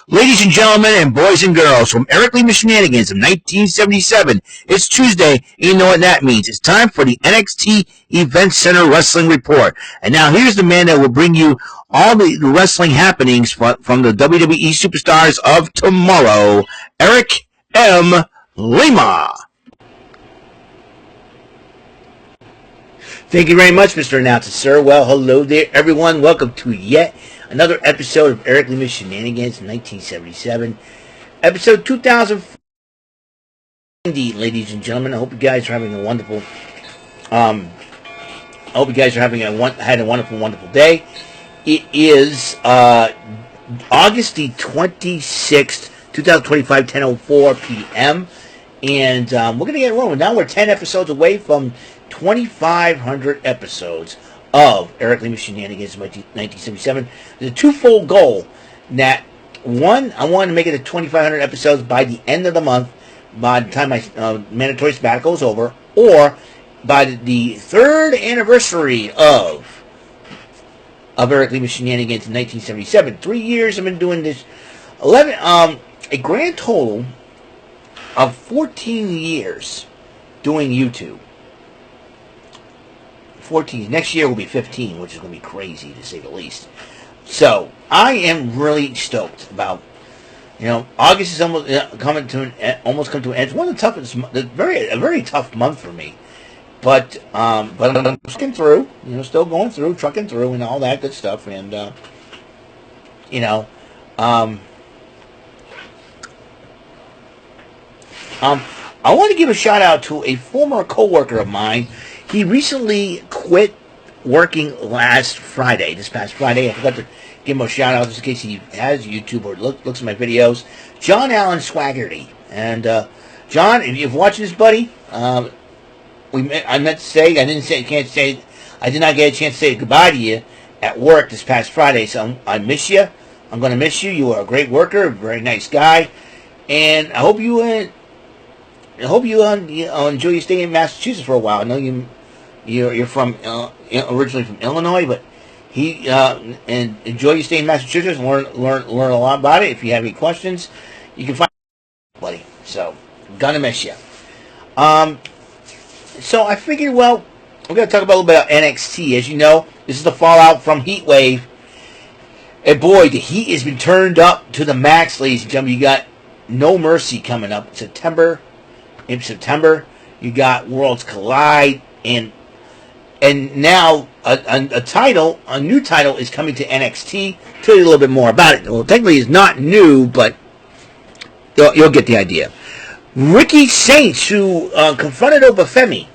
Ladies and gentlemen and boys and girls from Lima Shenanigans of 1977, it's Tuesday, and you know what that means. It's time for the NXT Event Center Wrestling Report. And now here's the man that will bring you all the wrestling happenings from the WWE Superstars of tomorrow, Eric M. Lima. Thank you very much, Mr. Announcer, sir. Well, hello there, everyone. Welcome to yet another episode of Eric Lima Shenanigans, 1977, episode 2090, ladies and gentlemen. I hope you guys are having a wonderful, had a wonderful day. It is August the 26th, 2025, 10:04 p.m., and we're going to get rolling. Now we're 10 episodes away from 2,500 episodes of Eric Lima Shenanigans 1977. There's a twofold goal. That one, I want to make it to 2,500 episodes by the end of the month, by the time my mandatory sabbatical is over, or by the third anniversary of Eric Lima Shenanigans in 1977. 3 years I've been doing this. A grand total of 14 years doing YouTube. 14. Next year will be 15, which is going to be crazy to say the least. So I am really stoked about. August is almost come to an end. It's one of the toughest, a very tough month for me. But I'm trucking through. Still going through, trucking through, and all that good stuff. And I want to give a shout out to a former coworker of mine. He recently quit working this past Friday. I forgot to give him a shout out just in case he has YouTube or looks at my videos. John Allen Swaggerty. And John, if you're watching this, buddy, I meant to say, I did not get a chance to say goodbye to you at work this past Friday, so I miss you. I'm going to miss you. You are a great worker, a very nice guy, and I hope you enjoy your stay in Massachusetts for a while. I know you're from originally from Illinois, but and enjoy your stay in Massachusetts and learn a lot about it. If you have any questions, you can find buddy. So gonna miss you. So I figured, well, we're gonna talk about a little bit about NXT. As you know, this is the fallout from Heatwave. And boy, the heat has been turned up to the max, ladies and gentlemen. You got No Mercy coming up in September. You got Worlds Collide, and now a new title is coming to NXT. Tell you a little bit more about it. Well, technically it's not new, but you'll get the idea. Ricky Saints, who confronted Obafemi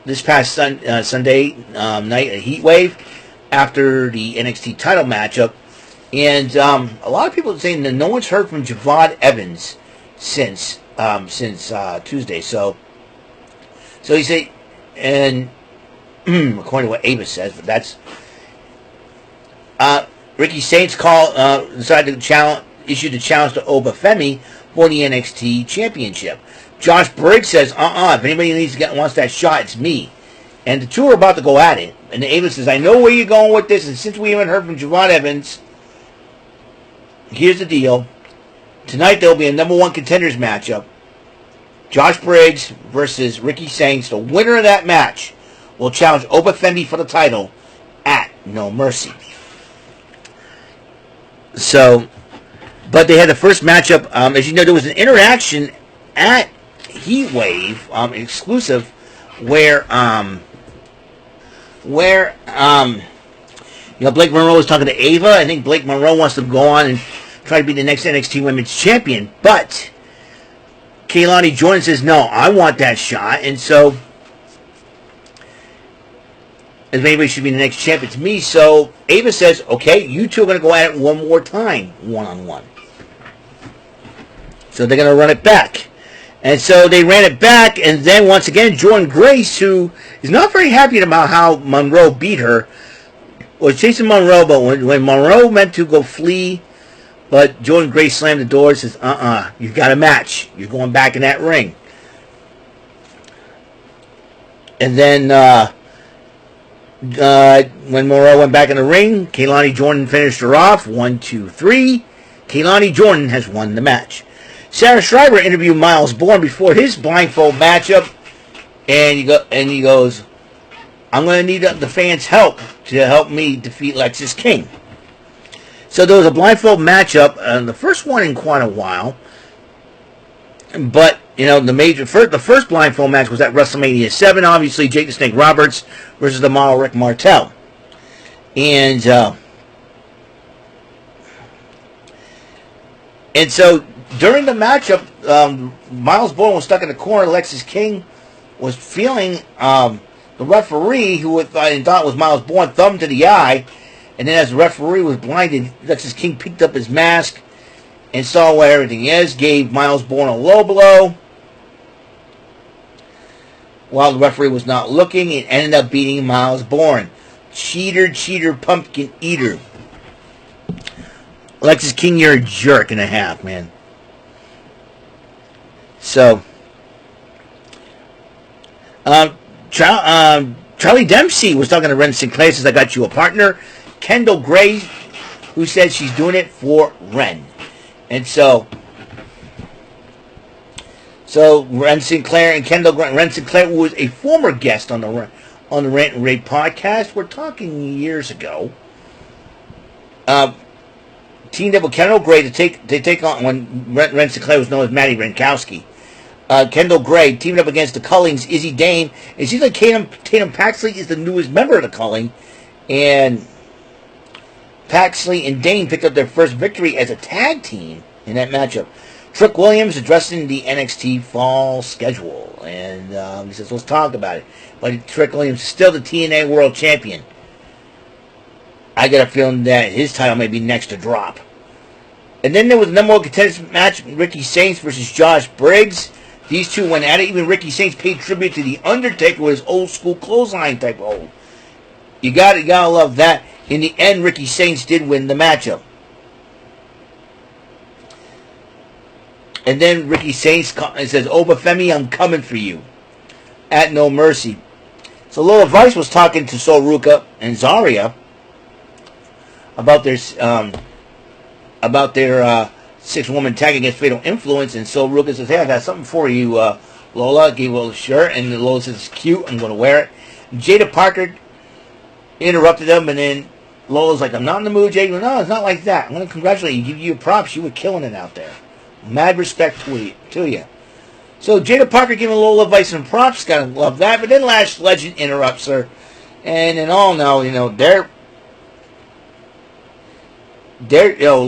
this past Sunday night at Heatwave after the NXT title matchup, and a lot of people are saying that no one's heard from Javad Evans since Tuesday. So you say, and according to what Ava says, but that's Ricky Saints decided to issue the challenge to Obafemi for the NXT Championship. Josh Briggs says, if anybody wants that shot, it's me. And the two are about to go at it. And Ava says, I know where you're going with this, and since we haven't heard from Javad Evans, here's the deal. Tonight there will be a number one contenders matchup. Josh Briggs versus Ricky Saints. The winner of that match will challenge Obafemi for the title at No Mercy. So, but they had the first matchup. As you know, there was an interaction at Heatwave, exclusive, where Blake Monroe was talking to Ava. I think Blake Monroe wants to go on and try to be the next NXT Women's Champion, but Kaylani Jordan says, no, I want that shot, and so if anybody should be the next champ, it's me. So Ava says, okay, you two are going to go at it one more time, one-on-one. So they're going to run it back. And so they ran it back, and then once again, Jordan Grace, who is not very happy about how Monroe beat her, was chasing Monroe, but when Monroe meant to go flee, but Jordan Grace slammed the door and says, you've got a match. You're going back in that ring. And then when Monroe went back in the ring, Kaylani Jordan finished her off. 1, 2, 3. Kehlani Jordan has won the match. Sarah Schreiber interviewed Miles Bourne before his blindfold matchup, and he goes, I'm going to need the fans' help to help me defeat Lexis King. So there was a blindfold matchup, the first one in quite a while. But, the first blindfold match was at WrestleMania 7, obviously, Jake the Snake Roberts versus the model Rick Martel. And so during the matchup, Miles Bourne was stuck in the corner. Lexis King was feeling the referee, who I thought was Miles Bourne, thumb to the eye. And then as the referee was blinded, Lexis King picked up his mask and saw where everything is, gave Miles Bourne a low blow while the referee was not looking, and ended up beating Miles Bourne. Cheater, pumpkin eater. Lexis King, you're a jerk and a half, man. So, Charlie Dempsey was talking to Ren Sinclair, says, I got you a partner. Kendall Gray, who said she's doing it for Ren. And so Ren Sinclair and Kendall Gray, Ren Sinclair was a former guest on the Rant and Rave podcast. We're talking years ago. Teamed up with Kendall Gray to take on, when Ren Sinclair was known as Matty Renkowski. Kendall Gray teamed up against the Cullings, Izzy Dane. It seems like Tatum Paxley is the newest member of the Culling, and Paxley and Dane picked up their first victory as a tag team in that matchup. Trick Williams addressing the NXT fall schedule, and he says, let's talk about it. But Trick Williams is still the TNA World Champion. I got a feeling that his title may be next to drop. And then there was the number one contenders match, Ricky Saints versus Josh Briggs. These two went at it. Even Ricky Saints paid tribute to The Undertaker with his old school clothesline type hold. You gotta love that. In the end, Ricky Saints did win the matchup. And then Ricky Saints says, Obafemi, I'm coming for you. At No Mercy. So Lola Vice was talking to Sol Ruca and Zarya about their 6-woman tag against Fatal Influence, and Sol Ruca says, hey, I got something for you, Lola. Gave Lola a shirt, and Lola says, it's cute, I'm going to wear it. Jada Parker interrupted them, and then Lola's like, I'm not in the mood, Jada. No, it's not like that. I'm going to congratulate you, give you props. You were killing it out there. Mad respect to you. So Jada Parker giving Lola Vice some props. Gotta love that. But then Lash Legend interrupts her. And then all now,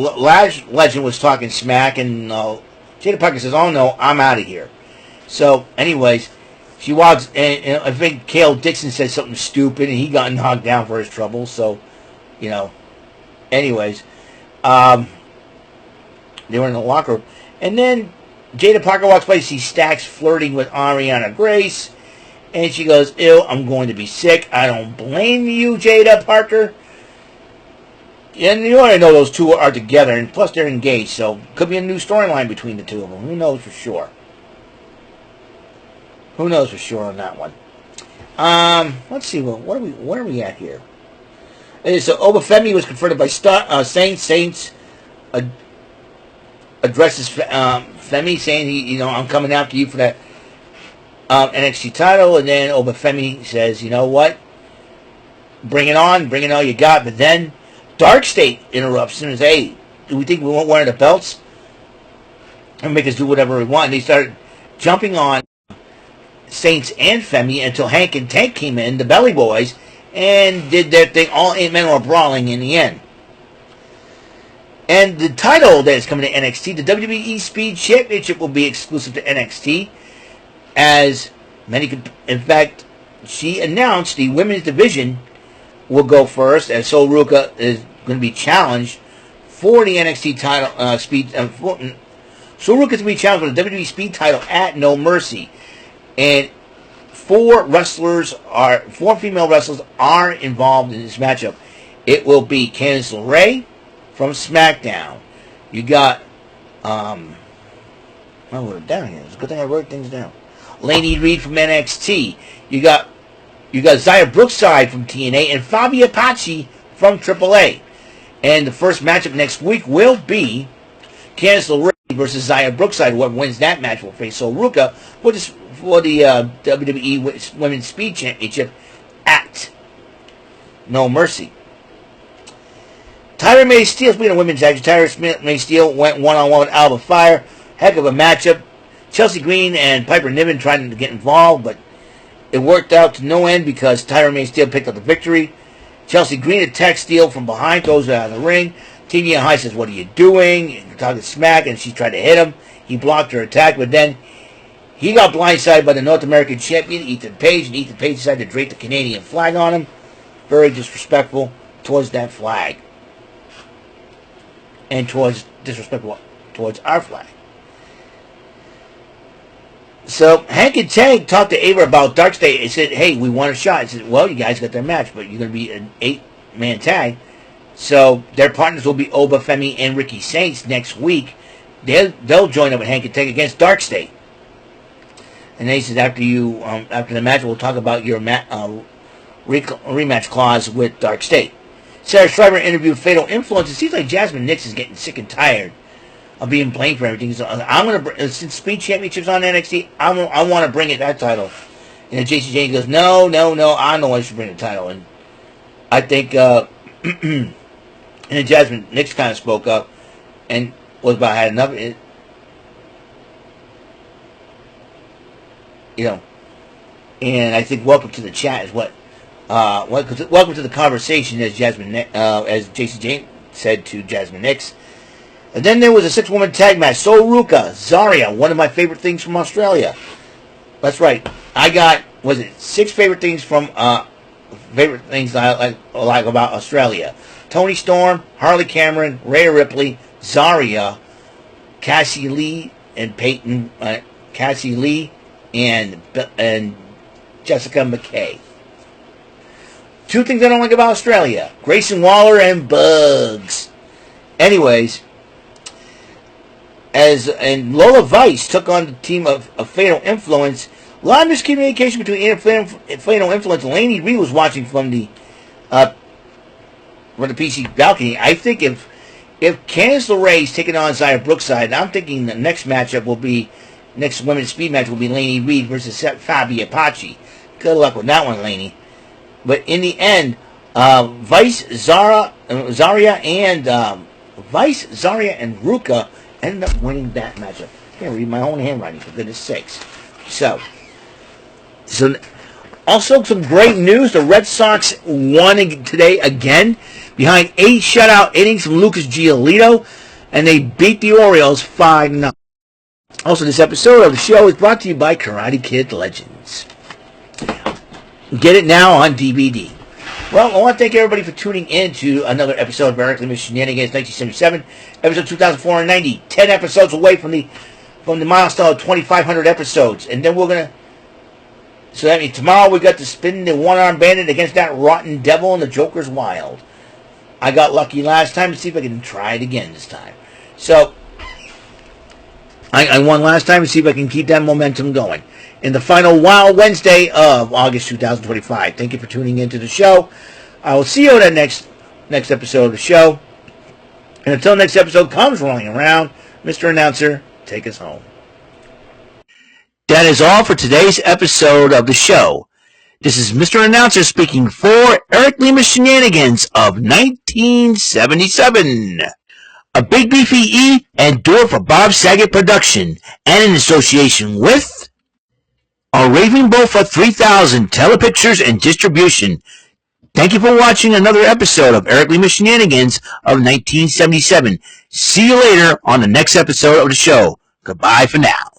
Lash Legend was talking smack, and Jada Parker says, oh no, I'm out of here. So, anyways, she walks, and I think Cale Dixon said something stupid, and he got knocked down for his trouble. So, anyways, they were in the locker room. And then Jada Parker walks by, she Stacks flirting with Ariana Grace, and she goes, ew, I'm going to be sick. I don't blame you, Jada Parker. And you already know those two are together, and plus they're engaged, so could be a new storyline between the two of them. Who knows for sure? Who knows for sure on that one? Let's see, what are we at here? So Obafemi was confronted by Saints. Saints addresses Femi, saying, I'm coming after you for that NXT title. And then Obafemi says, you know what? Bring it on all you got. But then Dark State interrupts and says, hey, do we think we want one of the belts? And make us do whatever we want. And they started jumping on Saints and Femi until Hank and Tank came in, the Belly Boys, and did their thing. All 8 men were brawling in the end. And the title that is coming to NXT, the WWE Speed Championship, will be exclusive to NXT. As in fact, she announced the women's division will go first, as Sol Ruca is going to be challenged for the NXT title. Sol Ruca is going to be challenged for the WWE Speed title at No Mercy. And 4 female wrestlers are involved in this matchup. It will be Candice LeRae from SmackDown. You got, I wrote it down here. It's a good thing I wrote things down. Lainey Reed from NXT. You got Xia Brookside from TNA and Fabi Apache from AAA. And the first matchup next week will be Candice LeRae versus Xia Brookside. Whoever wins that match will face Sol Ruca for the WWE Women's Speed Championship at No Mercy. Tyra May Steele, speaking of women's action, Tyra May Steele went one-on-one with Alba Fire. Heck of a matchup. Chelsea Green and Piper Niven tried to get involved, but it worked out to no end because Tyra May Steele picked up the victory. Chelsea Green attacks Steele from behind, throws her out of the ring. Tia High says, "What are you doing?" You're talking smack, and she tried to hit him. He blocked her attack, but then he got blindsided by the North American champion, Ethan Page, and Ethan Page decided to drape the Canadian flag on him. Very disrespectful towards that flag. And disrespectful towards our flag. So Hank and Tank talked to Ava about Dark State and said, "Hey, we want a shot." He said, "Well, you guys got their match, but you're going to be an 8-man tag." So their partners will be Oba, Femi, and Ricky Saints next week. They'll join up with Hank and Tank against Dark State. And they said after the match, we'll talk about your rematch clause with Dark State. Sarah Schreiber interviewed Fatal Influence. It seems like Jasmine Nix is getting sick and tired of being blamed for everything. So I'm gonna, since Speed Championships on NXT, I want to bring it that title. And then Jason James goes, no, I'm the one who should bring the title. And I think, and then Jasmine Nix kind of spoke up and was about had enough. And I think welcome to the chat is what. Welcome to the conversation, as Jason James said to Jasmine Nix. And then there was a 6-woman tag match. Sol Ruca, Zaria, one of my favorite things from Australia. That's right. I got 6 favorite things from favorite things I like about Australia. Toni Storm, Harley Cameron, Rhea Ripley, Zaria, Cassie Lee and Peyton, Cassie Lee and Jessica McKay. 2 things I don't like about Australia: Grayson Waller and Bugs. Anyways, and Lola Vice took on the team of Fatal Influence. A lot of miscommunication between Fatal Influence and Laney Reed was watching from the PC balcony. I think if Candice LeRae is taking on Xia Brookside, I'm thinking the next women's speed match will be Laney Reed versus Fabi Apache. Good luck with that one, Laney. But in the end, Vice, Zaria, and Ruca ended up winning that matchup. I can't read my own handwriting, for goodness sakes. So also some great news. The Red Sox won today again behind 8 shutout innings from Lucas Giolito, and they beat the Orioles 5-0. Also, this episode of the show is brought to you by Karate Kid Legends. Get it now on DVD. Well, I want to thank everybody for tuning in to another episode of Eric Lima Shenanigans 1977, episode 2490. 10 episodes away from the milestone of 2,500 episodes. And then we're going to... So that means tomorrow we got to spin the one-arm bandit against that rotten devil and the Joker's Wild. I got lucky last time. Let's see if I can try it again this time. So, I won last time. Let's see if I can keep that momentum going. In the final Wild Wednesday of August 2025. Thank you for tuning into the show. I will see you in the next episode of the show. And until next episode comes rolling around, Mr. Announcer, take us home. That is all for today's episode of the show. This is Mr. Announcer speaking for Eric Lima Shenanigans of 1977. A Big Beefy E and do it for Bob Saget production, and in association with a Raving Bull for 3000 Telepictures and Distribution. Thank you for watching another episode of Eric Lima Shenanigans of 1977. See you later on the next episode of the show. Goodbye for now.